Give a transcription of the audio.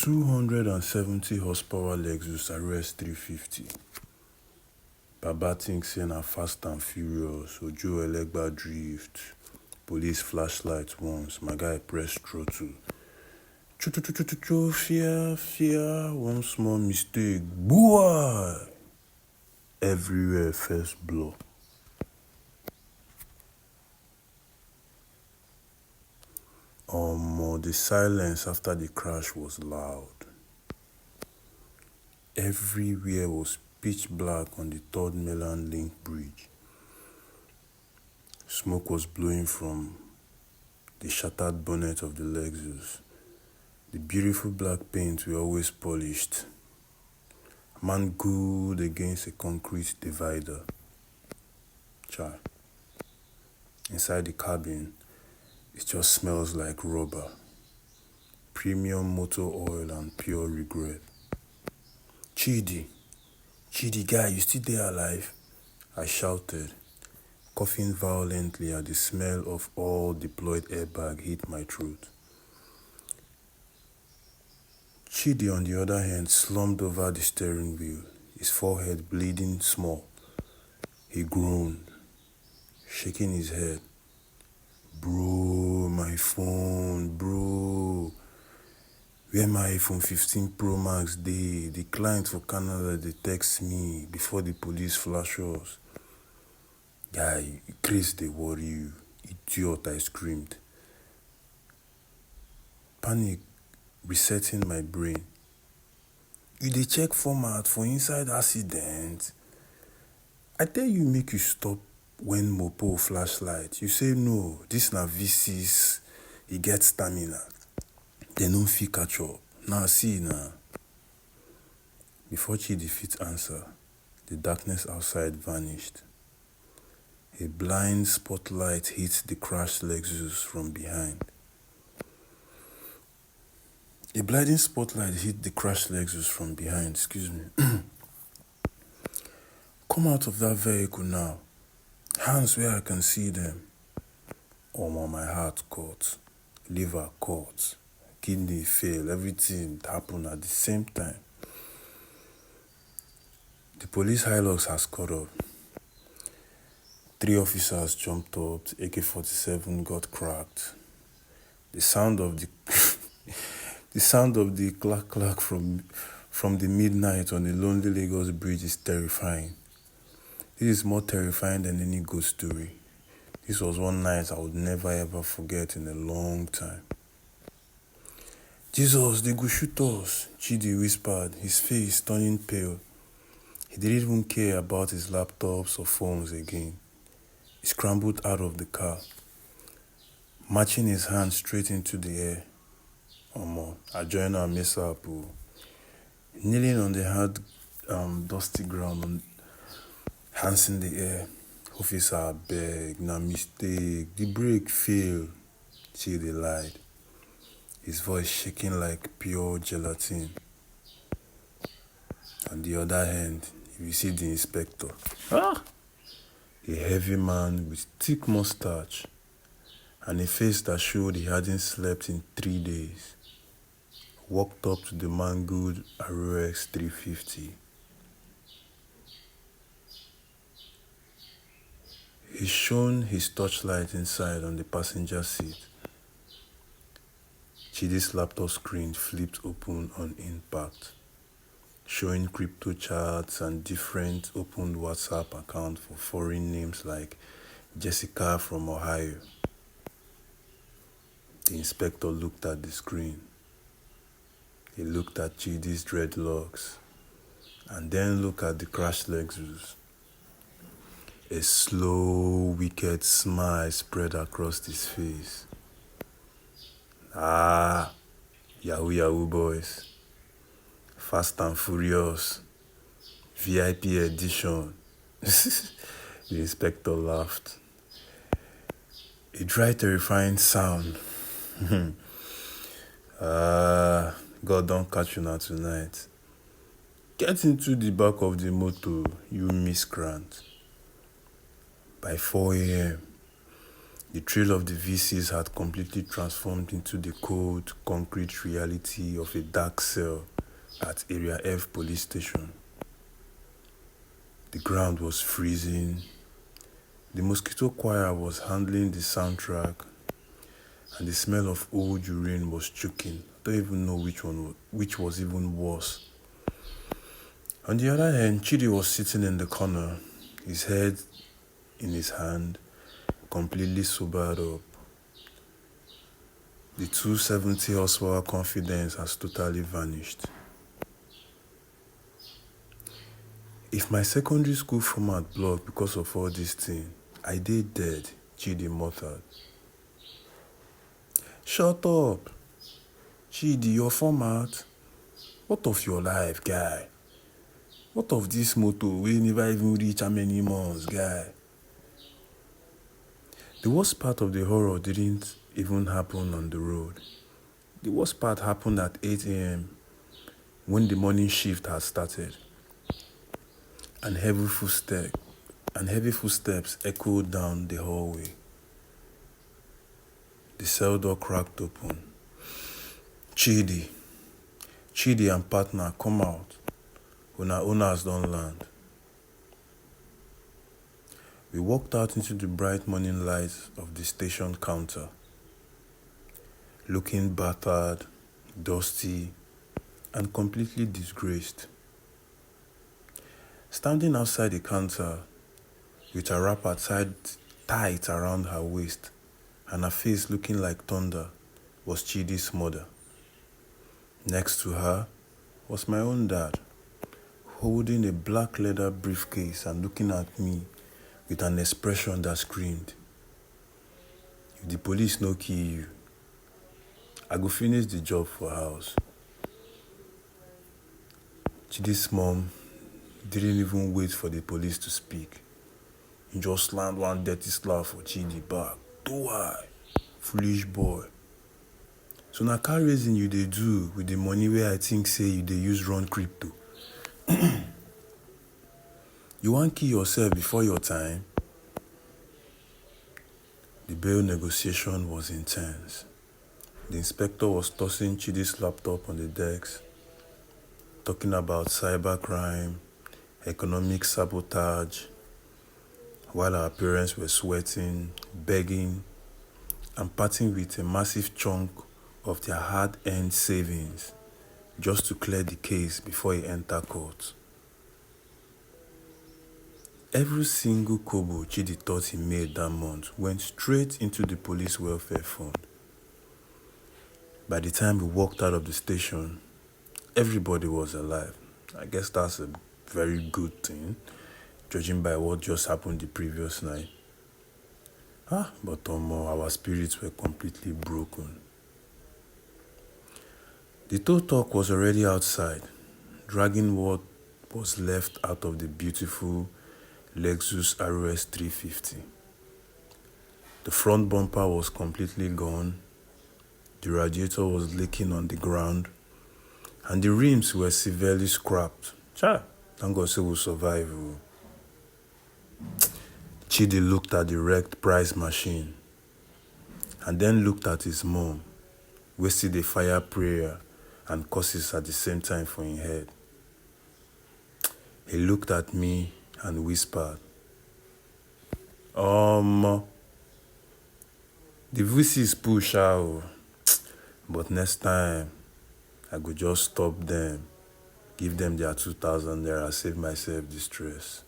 270 horsepower Lexus Rx350. Baba thinks say na fast and furious. Ojo Elegba drift. Police flashlight once. My guy press throttle. Fear. One small mistake. Boy! Everywhere first blow. The silence after the crash was loud. Everywhere was pitch black on the third mainland link bridge. Smoke was blowing from the shattered bonnet of the Lexus. The beautiful black paint were always polished. A man good against a concrete divider. Chai. Inside the cabin, it just smells like rubber. Premium motor oil and pure regret. Chidi, guy, you still there alive? I shouted, coughing violently as the smell of all deployed airbag hit my throat. Chidi, on the other hand, slumped over the steering wheel, his forehead bleeding small. He groaned, shaking his head. Bro, my phone, bro. Where my iPhone 15 Pro Max dey? The client for Canada, they text me before the police flash us. Guy, Chris, they worry you. Idiot, I screamed. Panic resetting my brain. You dey check format for inside accident? I tell you make you stop when Mopo flashlight. You say no, this na V6, e get stamina. They no fit catch up. Now see now. Before Chidi fit answer, the darkness outside vanished. A blind spotlight hit the crashed Lexus from behind. Excuse me. Come out of that vehicle now. Hands where I can see them. My heart caught. Liver caught. Kidney fail. Everything happened at the same time. The police Hilux has caught up. 3 officers jumped up. The AK-47 got cracked. The sound of the clack from the midnight on the lonely Lagos bridge is terrifying. This is more terrifying than any ghost story. This was one night I would never ever forget in a long time. Jesus, they go shoot us, Chidi whispered, his face turning pale. He didn't even care about his laptops or phones again. He scrambled out of the car, marching his hand straight into the air. I joined our mishap. Kneeling on the hard, dusty ground, hands in the air. Officer, beg, na mistake. The brake failed. Chidi lied, his voice shaking like pure gelatin. On the other hand, you see the inspector. A heavy man with thick mustache and a face that showed he hadn't slept in 3 days, walked up to the mangled Rx350. He shone his torchlight inside on the passenger seat. Chidi's laptop screen flipped open on impact, showing crypto charts and different opened WhatsApp accounts for foreign names like Jessica from Ohio. The inspector looked at the screen. He looked at Chidi's dreadlocks and then looked at the crashed Lexus. A slow, wicked smile spread across his face. Yahoo boys. Fast and Furious. VIP edition. The inspector laughed. A dry, terrifying sound. God don't catch you now tonight. Get into the back of the motor, you miscreant. By 4 a.m., The trail of the VCs had completely transformed into the cold, concrete reality of a dark cell at Area F police station. The ground was freezing. The mosquito choir was handling the soundtrack, and the smell of old urine was choking. I don't even know which was even worse. On the other hand, Chidi was sitting in the corner, his head in his hand, completely sobered up. The 270 horsepower confidence has totally vanished. If my secondary school format blocked because of all this thing, I did dead, Chidi muttered. Shut up. Chidi, your format? What of your life, guy? What of this motor? We never even reach how many months, guy? The worst part of the horror didn't even happen on the road. The worst part happened at 8 a.m. when the morning shift had started. And heavy footsteps echoed down the hallway. The cell door cracked open. Chidi and partner, come out. Una owners don't land. We walked out into the bright morning light of the station counter, looking battered, dusty, and completely disgraced. Standing outside the counter, with her wrapper tight around her waist and her face looking like thunder, was Chidi's mother. Next to her was my own dad, holding a black leather briefcase and looking at me with an expression that screamed, "If the police no kill you, I go finish the job for house." Chidi's mom didn't even wait for the police to speak. He just slammed one dirty slap for Chidi back. Do I? Foolish boy. So na car raising you dey do with the money where I think say you dey use run crypto. You wan kill yourself before your time? The bail negotiation was intense. The inspector was tossing Chidi's laptop on the desk, talking about cybercrime, economic sabotage, while our parents were sweating, begging, and parting with a massive chunk of their hard-earned savings just to clear the case before he entered court. Every single kobo Chidi thought he made that month went straight into the police welfare fund. By the time we walked out of the station, everybody was alive. I guess that's a very good thing, judging by what just happened the previous night. But our spirits were completely broken. The tow truck was already outside, dragging what was left out of the beautiful Lexus Rx350. The front bumper was completely gone, the radiator was leaking on the ground, and the rims were severely scrapped. Thank God say we survive. Chidi looked at the wrecked prize machine and then looked at his mom, wasted a fire prayer and curses at the same time for his head. He looked at me and whispered, the VCs push out, but next time I go just stop them, give them their 2,000 naira, save myself the stress.